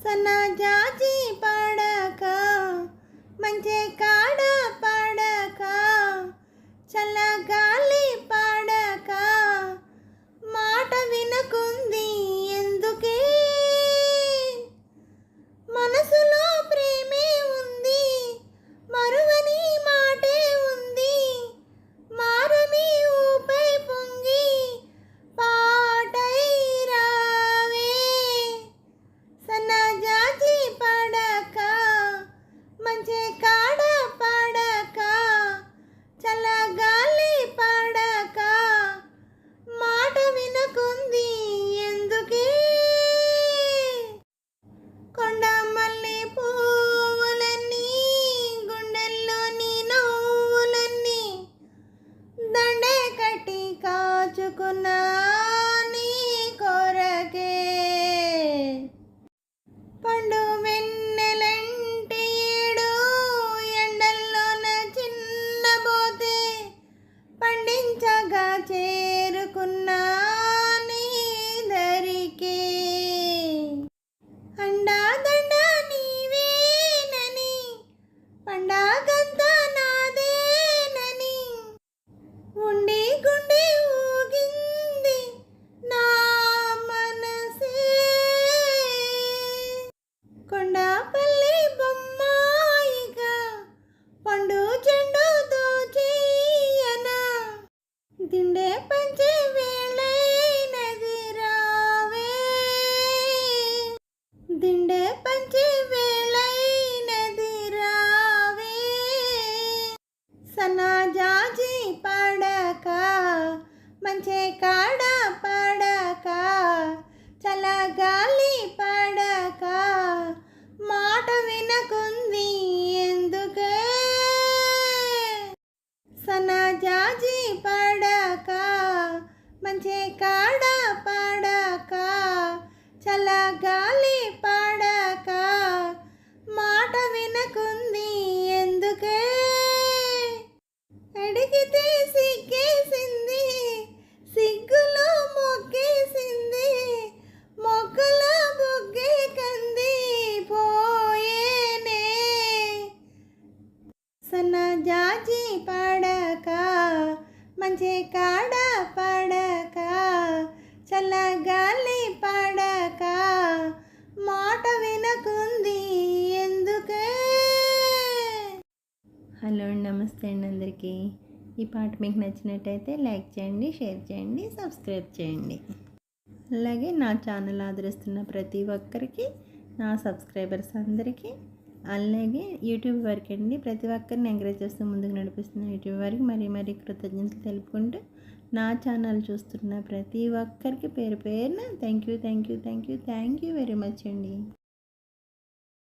సన్నజాజి పడక మంచి కాడ పడక చల్లగాలి పడక మాట వినకుంది ఎందుకే మనసులో ప్రేమే ఉంది మరువని మాటే ఉంది మారని ఊపై పొంగి పాటై రావే సన్నజాజి పడక మంచి కాడ పడక చల్లగాలి పడక మాట వినకుంది ఎందుకే కొండ మల్లె పువ్వులన్నీ గుండెల్లోని నవ్వులన్నీ దండే కట్టి కాచుకున్నా నీ కొరకే పండు వెన్నెలంటి ఏడు ఎండల్లోన చిన్నబోతే పండించగా చేరుకున్నా నీ దరికే అండాదండ నీవేనని పండాగంతా నాదేనని ఉండి గుండె ఊగింది నా మనసే కొండపల్లి బొమ్మాయిగా పండు చెండు దోచేయనా దిండే పంచే వేళైనది రావే దిండే పంచే వేళైనది రావే సన్నజాజి పడక మంచి కాడ పడక చల్లగాలి పడక మాట వినకుంది ఎందుకే సన్నజాజి పడక మంచి కాడ పడక చల్లగాలి పడక మాట వినకుంది ఎందుకే అడిగితే సిగ్గేసింది సిగ్గులో మొగ్గేసింది మొగ్గల బొగ్గే కంది పోయేనే సన్నజాజి పడక మంచి కాడ పడక చల్లగాలి పడక మాట వినకుంది ఎందుకే. హలో అండి, నమస్తే అండి అందరికీ. ఈ పాట మీకు నచ్చినట్టయితే లైక్ చేయండి, షేర్ చేయండి, సబ్స్క్రైబ్ చేయండి. అలాగే నా ఛానల్ ఆదరిస్తున్న ప్రతి ఒక్కరికి, నా సబ్స్క్రైబర్స్ అందరికీ, అలాగే యూట్యూబ్ వారికి అండి, ప్రతి ఒక్కరిని ఎంకరేజ్ చేస్తూ ముందుకు నడిపిస్తున్న యూట్యూబ్ వారికి మరీ కృతజ్ఞతలు తెలుపుకుంటూ, నా ఛానల్ చూస్తున్న ప్రతి ఒక్కరికి పేరు పేరున థ్యాంక్ యూ వెరీ మచ్ అండి.